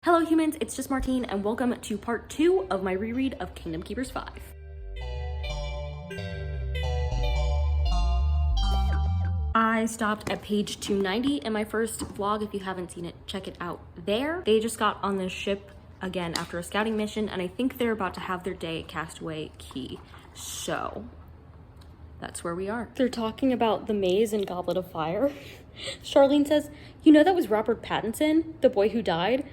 Hello humans, it's just Martine and welcome to part 2 of my reread of Kingdom Keepers 5. I stopped at page 290 in my first vlog. If you haven't seen it, check it out there. They just got on this ship again after a scouting mission and I think they're about to have their day at Castaway Key. So that's where we are. They're talking about the maze and Goblet of Fire. Charlene says, "You know that was Robert Pattinson, the boy who died?"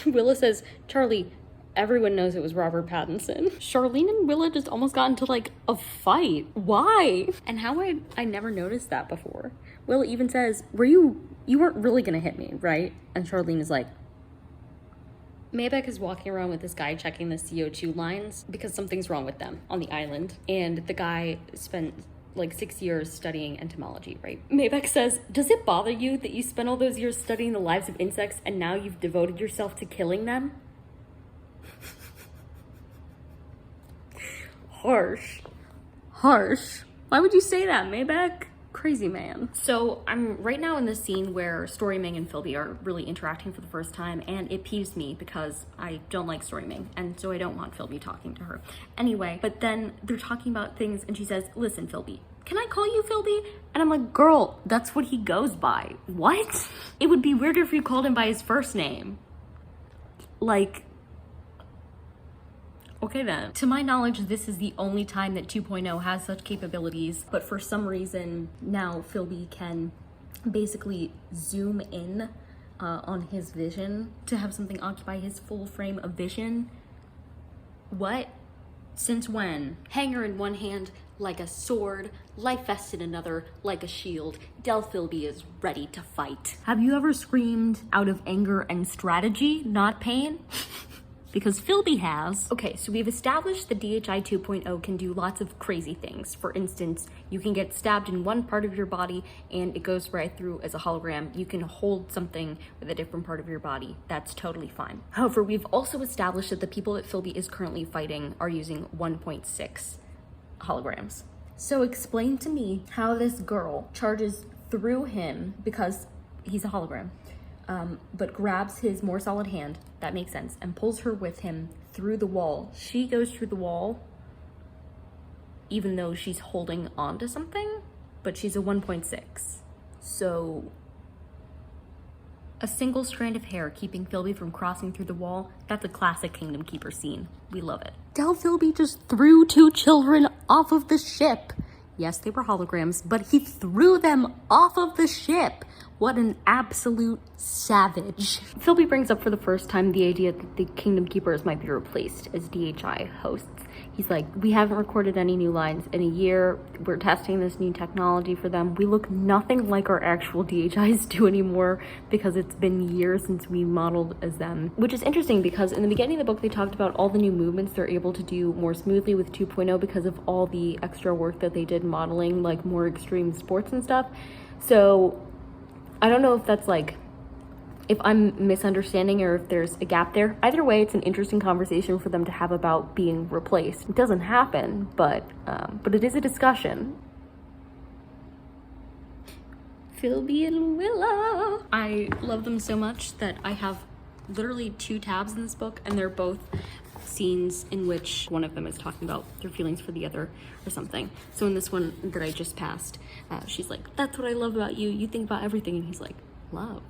Willa says, "Charlie, everyone knows it was Robert Pattinson." Charlene and Willa just almost got into like a fight. Why? And how I never noticed that before. Willa even says, you weren't really gonna hit me, right? And Charlene is like, Maybeck is walking around with this guy checking the CO2 lines because something's wrong with them on the island. And the guy spent like 6 years studying entomology, right? Maybeck says, "Does it bother you that you spent all those years studying the lives of insects and now you've devoted yourself to killing them?" Harsh. Harsh. Why would you say that, Maybeck? Crazy man. So I'm right now in this scene where Storyming and Philby are really interacting for the first time, and it peeves me because I don't like Storyming, and so I don't want Philby talking to her. Anyway, but then they're talking about things and she says, "Listen, Philby, can I call you Philby?" And I'm like, girl, that's what he goes by. What? It would be weirder if you called him by his first name. Like, okay then. To my knowledge, this is the only time that 2.0 has such capabilities, but for some reason now Philby can basically zoom in on his vision to have something occupy his full frame of vision. What? Since when? Hanger in one hand like a sword, life vest in another like a shield. Del Philby is ready to fight. Have you ever screamed out of anger and strategy, not pain? Because Philby has. Okay, so we've established the DHI 2.0 can do lots of crazy things. For instance, you can get stabbed in one part of your body and it goes right through as a hologram. You can hold something with a different part of your body. That's totally fine. However, we've also established that the people that Philby is currently fighting are using 1.6 holograms. So explain to me how this girl charges through him because he's a hologram. But grabs his more solid hand, that makes sense, and pulls her with him through the wall. She goes through the wall even though she's holding on to something, but she's a 1.6. So a single strand of hair keeping Philby from crossing through the wall, that's a classic Kingdom Keeper scene. We love it. Del Philby just threw 2 children off of the ship. Yes, they were holograms, but he threw them off of the ship. What an absolute savage. Philby brings up for the first time the idea that the Kingdom Keepers might be replaced as DHI hosts. He's like, "We haven't recorded any new lines in a year. We're testing this new technology for them. We look nothing like our actual DHIs do anymore because it's been years since we modeled as them." Which is interesting because in the beginning of the book, they talked about all the new movements they're able to do more smoothly with 2.0 because of all the extra work that they did modeling, like more extreme sports and stuff. So I don't know if that's like, if I'm misunderstanding or if there's a gap there. Either way, it's an interesting conversation for them to have about being replaced. It doesn't happen, but it is a discussion. Philby and Willa. I love them so much that I have literally 2 tabs in this book, and they're both scenes in which one of them is talking about their feelings for the other or something. So in this one that I just passed, she's like, "That's what I love about you. You think about everything." And he's like, "Love?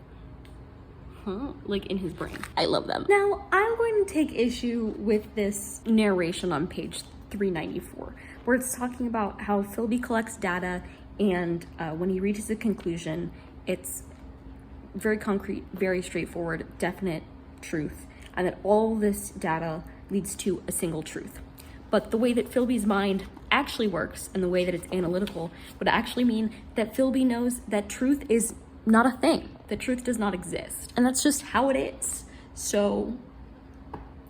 Huh?" Like in his brain. I love them. Now, I'm going to take issue with this narration on page 394, where it's talking about how Philby collects data and when he reaches a conclusion, it's very concrete, very straightforward, definite truth, and that all this data leads to a single truth. But the way that Philby's mind actually works and the way that it's analytical would actually mean that Philby knows that truth is not a thing, that truth does not exist. And that's just how it is. So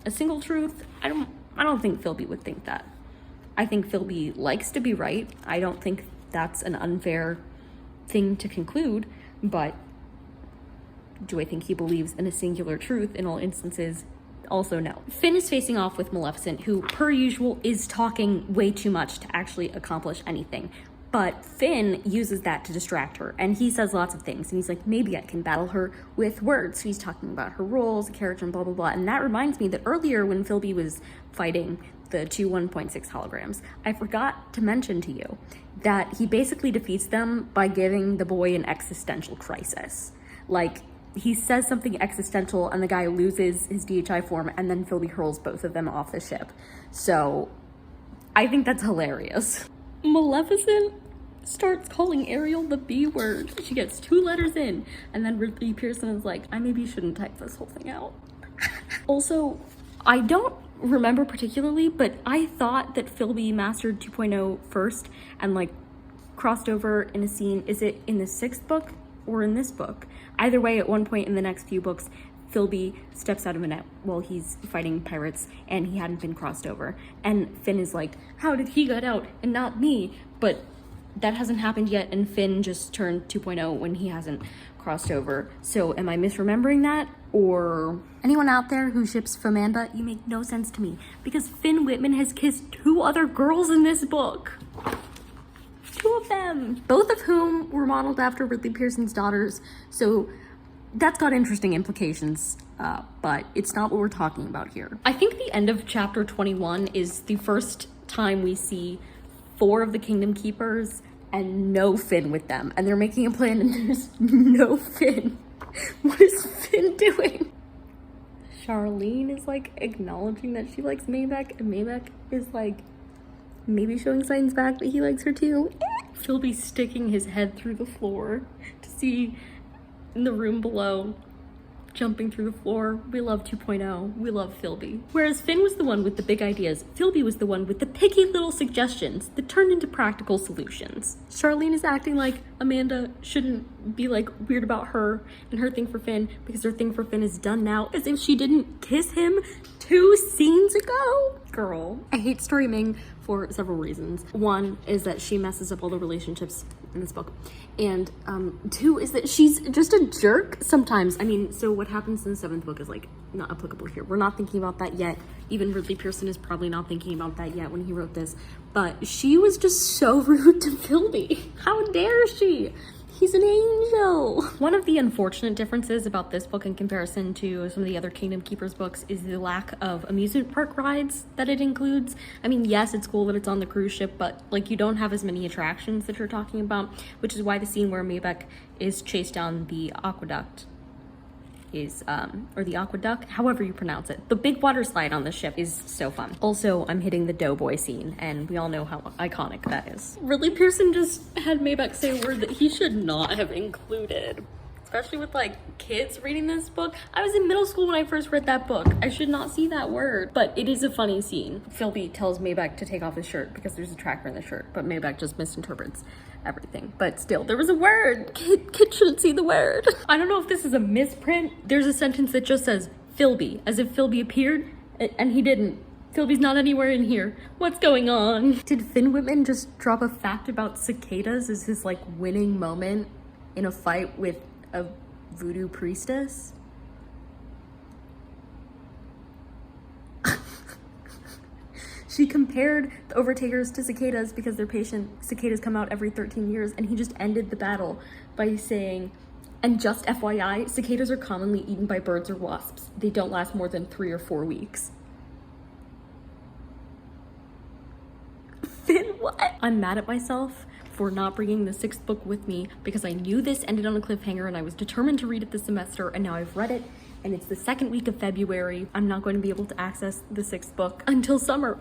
a single truth, I don't think Philby would think that. I think Philby likes to be right. I don't think that's an unfair thing to conclude, but do I think he believes in a singular truth in all instances? Also no. Finn is facing off with Maleficent, who per usual is talking way too much to actually accomplish anything. But Finn uses that to distract her, and he says lots of things, and he's like, maybe I can battle her with words. So he's talking about her roles, character, and blah, blah, blah. And that reminds me that earlier when Philby was fighting the two 1.6 holograms, I forgot to mention to you that he basically defeats them by giving the boy an existential crisis. Like, he says something existential, and the guy loses his DHI form, and then Philby hurls both of them off the ship. So I think that's hilarious. Maleficent starts calling Ariel the B word. She gets 2 letters in, and then Ridley Pearson is like, I maybe shouldn't type this whole thing out. Also, I don't remember particularly, but I thought that Philby mastered 2.0 first and like crossed over in a scene. Is it in the 6th book or in this book? Either way, at one point in the next few books, Philby steps out of a net while he's fighting pirates, and he hadn't been crossed over. And Finn is like, how did he get out and not me? But that hasn't happened yet, and Finn just turned 2.0 when he hasn't crossed over. So am I misremembering that? Or anyone out there who ships Famanda, you make no sense to me, because Finn Whitman has kissed 2 other girls in this book. 2 of them, both of whom were modeled after Ridley Pearson's daughters. So that's got interesting implications, but it's not what we're talking about here. I think the end of chapter 21 is the first time we see 4 of the Kingdom Keepers and no Finn with them. And they're making a plan and there's no Finn. What is Finn doing? Charlene is like acknowledging that she likes Maybeck, and Maybeck is like maybe showing signs back that he likes her too. Philby sticking his head through the floor to see in the room below, jumping through the floor. We love 2.0. We love Philby. Whereas Finn was the one with the big ideas, Philby was the one with the picky little suggestions that turned into practical solutions. Charlene is acting like Amanda shouldn't be like weird about her and her thing for Finn because her thing for Finn is done now, as if she didn't kiss him 2 scenes ago. Girl. I hate Story Ming for several reasons. One is that she messes up all the relationships in this book. And 2 is that she's just a jerk sometimes. I mean, so what happens in the 7th book is like not applicable here. We're not thinking about that yet. Even Ridley Pearson is probably not thinking about that yet when he wrote this. But she was just so rude to Philby. How dare she? He's an angel. One of the unfortunate differences about this book in comparison to some of the other Kingdom Keepers books is the lack of amusement park rides that it includes. I mean, yes, it's cool that it's on the cruise ship, but like you don't have as many attractions that you're talking about, which is why the scene where Maybeck is chased down the aqueduct is, or the aqueduct, however you pronounce it. The big water slide on the ship is so fun. Also, I'm hitting the doughboy scene, and we all know how iconic that is. Ridley Pearson just had Maybeck say a word that he should not have included. Especially with like kids reading this book. I was in middle school when I first read that book. I should not see that word, but it is a funny scene. Philby tells Maybeck to take off his shirt because there's a tracker in the shirt, but Maybeck just misinterprets everything. But still, there was a word. Kid shouldn't see the word. I don't know if this is a misprint. There's a sentence that just says Philby, as if Philby appeared and he didn't. Philby's not anywhere in here. What's going on? Did Finn Whitman just drop a fact about cicadas as his like winning moment in a fight with a voodoo priestess? She compared the Overtakers to cicadas because they're patient. Cicadas come out every 13 years, and he just ended the battle by saying, and just FYI, cicadas are commonly eaten by birds or wasps. They don't last more than 3 or 4 weeks. Finn, what? I'm mad at myself for not bringing the 6th book with me because I knew this ended on a cliffhanger and I was determined to read it this semester, and now I've read it and it's the 2nd week of February. I'm not going to be able to access the 6th book until summer.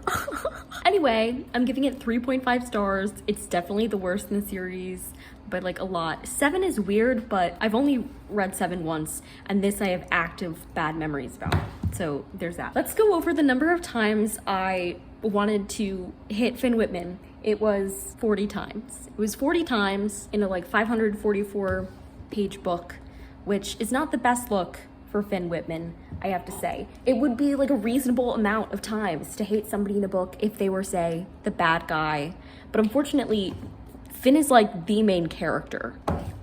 Anyway, I'm giving it 3.5 stars. It's definitely the worst in the series, but like a lot. 7 is weird, but I've only read 7 once, and this I have active bad memories about. So there's that. Let's go over the number of times I wanted to hit Finn Whitman. It was 40 times. It was 40 times in a like 544 page book, which is not the best look for Finn Whitman, I have to say. It would be like a reasonable amount of times to hate somebody in a book if they were, say, the bad guy. But unfortunately, Finn is like the main character.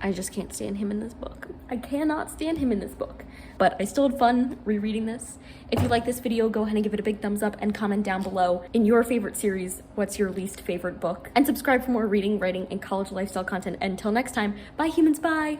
I just can't stand him in this book. I cannot stand him in this book. But I still had fun rereading this. If you like this video, go ahead and give it a big thumbs up and comment down below in your favorite series, what's your least favorite book? And subscribe for more reading, writing, and college lifestyle content. Until next time, bye humans, bye!